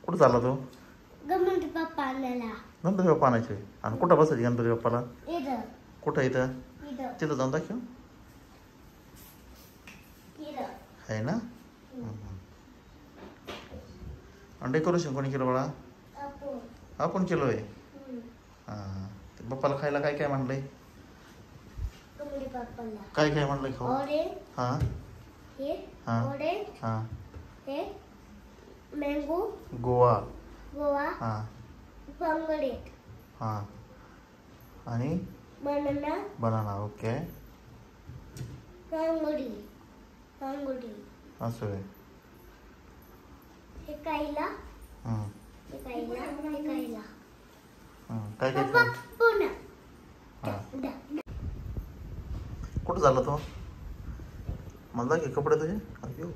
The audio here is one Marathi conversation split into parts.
कुठं चालला तो? गणपती बाप्पा आणायला. गणपती बाप्पा आणायचे. आणि कुठं बसायचे गणपती बाप्पाला? इथं. कुठं इथं? इथं. तिथं जाऊन दाखव. इथं. आहे ना? आणि डेकोरेशन कोणी केलं बाळा? आपण केलोय. हां. बाप्पाला खायला काय काय म्हणलंय? काय काय म्हणलंय खाऊ? हां हे ऑरेंज. हां. हे मँगो. गोवा. हां. बांगडे. हां. आणि बनाना. ओके. रांगोळी. असं आहे. हे कायला. हां. काय काय काय हां. कुठं झाला तो? मला दाखव कपडे तुझे. अयो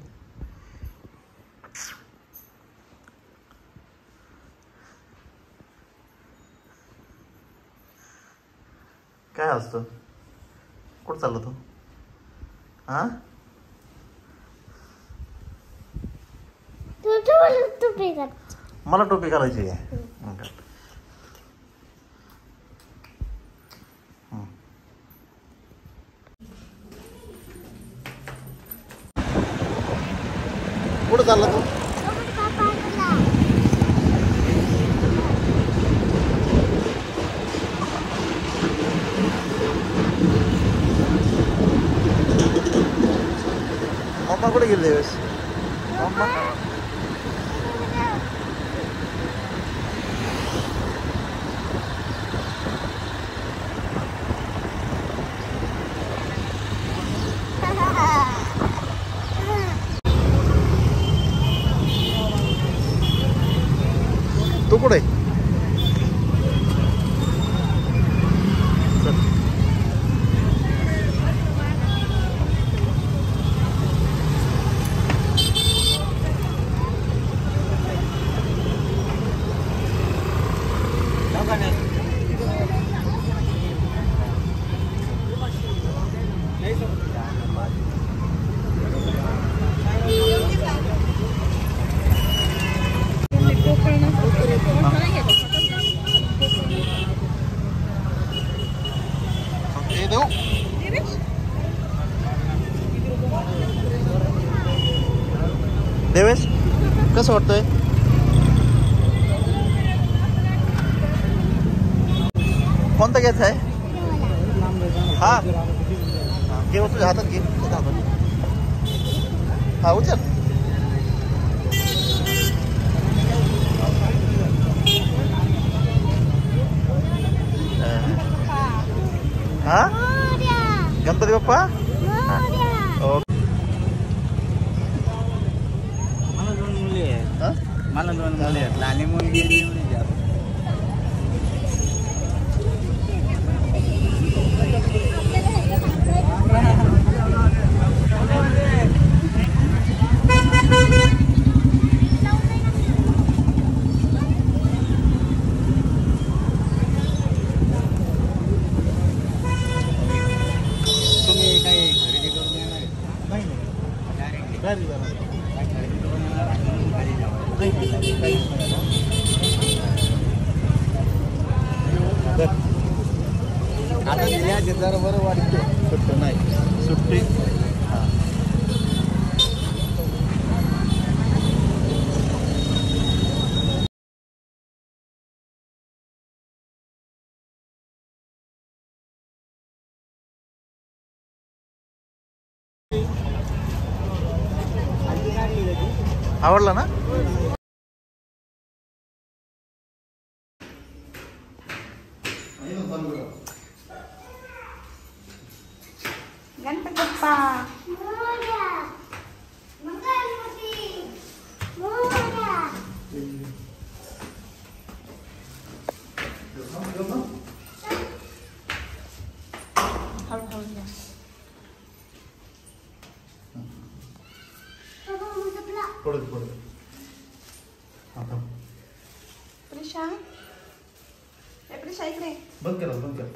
काय असतं? कुठं चालला तो? हां. मला टोपी घालायची आहे. कुठं चालला तू? मम्मा कुठे गेली दिवस? मम्मा तू कुठे? देवेश कसं वाटतंय? कोणतं घ्यायचं आहे? हा घे तुझ्या हातात घे. हा उचल. हा गणपती बाप्पा. मला 2 मुली आहेत. लहान मुलगी आणि मुलगी आहे. तुम्ही काही खरेदी करून येणार? नाही खरेदी करून येणार. आता दिल्या जरा बरं वाटते. सुट्टी नाही. सुट्टी आवडला ना? गणपती बाप्पा. प्रिशा इकडे बंद कर.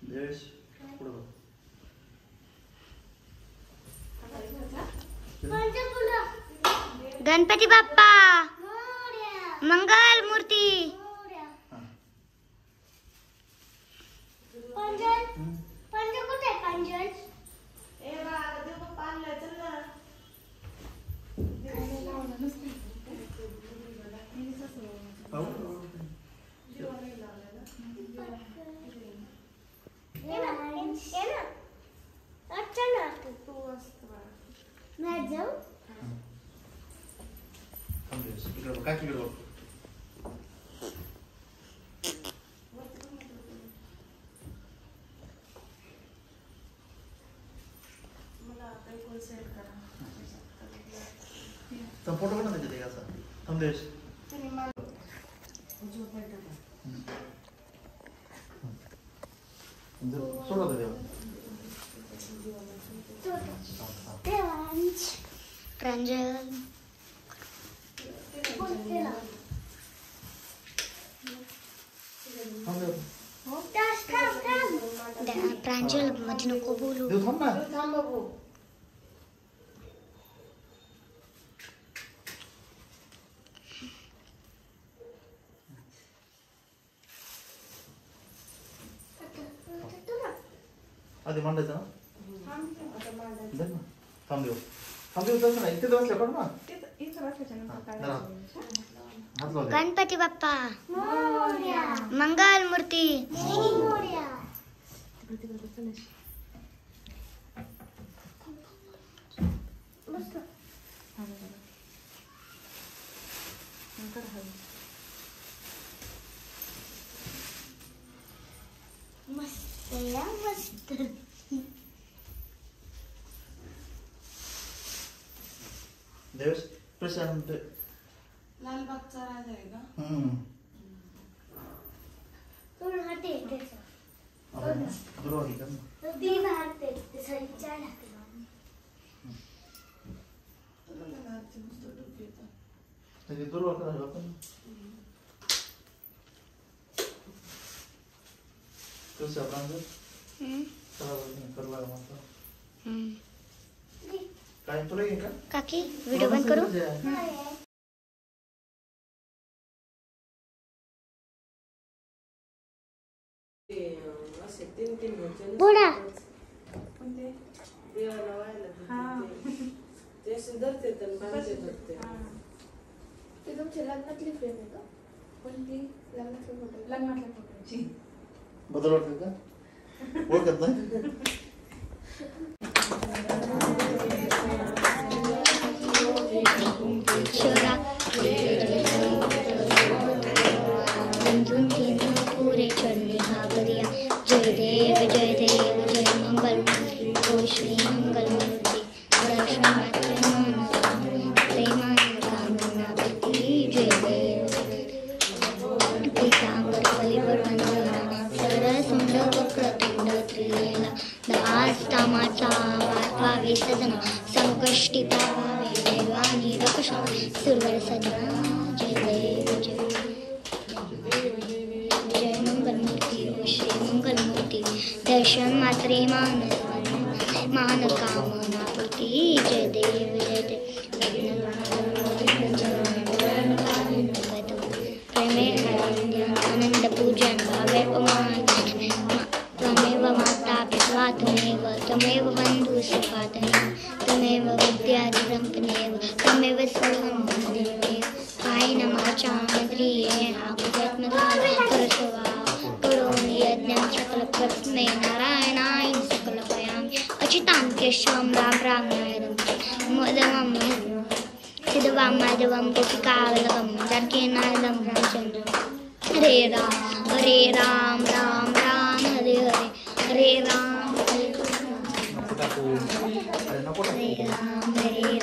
देवेश पुढे गणपती बाप्पा मंगल मूर्ती पंजन कुठे पंजन काय केलं फोटो पण त्याच्यात एक असा संदेश सोडा तो देवांश प्रांजल प्रांजल मध्ये नको बोलू थांब ना आधी मांडायचं ना थांब देऊ तसं नाही इथे बसल्या पण ना हात लाव दे. गणपती बाप्पा मंगल मूर्ती मस्त या मस्त देवस प्रशांत लालबागचा राजा आहे का? हाते दुर्वाही कर ना तीन हाते सॉरी 4 हाते तुला मला आजची मस्त डोकी येतं. त्याची दुर्वा करायला आपण कसं प्रांजल करला म्हणतो काय तुला घे का काकी व्हिडिओ बंद करू असे 3 घरचे पुढा पण ते देवाला व्हायला ते सुधरते तर बांधते धरते. ते तुमच्या लग्नातली फ्रेम आहे का? कोणती लग्नातल्या फोटो? लग्नातल्या फोटोची बदल वाटतं का ओळखत नाही शोरा पूरे चढ़ने हावरिया जय देव जय मंगल ओ श्री मंगल मूर्ति दर्शन मात्र प्रेमान कामना प्रति जय देव पीतांबर परिवर्तन सरसुंड वक्रतुंड त्रिनेला दास्तामाचा वाटवावे सदना संकष्टी पावावे देवानी रक्षा सुरवर सदना जय देव जय मंगल मूर्ति ओ श्री मंगल मूर्ति दर्शन मात्रे मान कामना पूर्ति जय देव प्रेमे आनंद पूजन भावे त्वमेव माता पिता त्वमेव बंधु सखा त्वमेव विद्याधिरंपनेव त्वमेव सर्वं वन्देमेव कायेन वाचा मद्रिये आकुजत्मकाले परशुवा करोमि यज्ञं सकलकस्मै नारायणाय सकलकयामि अच्युतां केशवं राम मदमं सिद्धवां माधवं गोपिकावल्लभं जानकीनाथं रामचन्द्रं हरे राम राम राम हरे हरे हरे राम हरे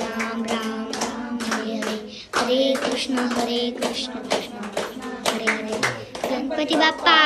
राम राम राम हरे हरे हरे कृष्ण कृष्ण कृष्ण हरे हरे गणपती बाप्पा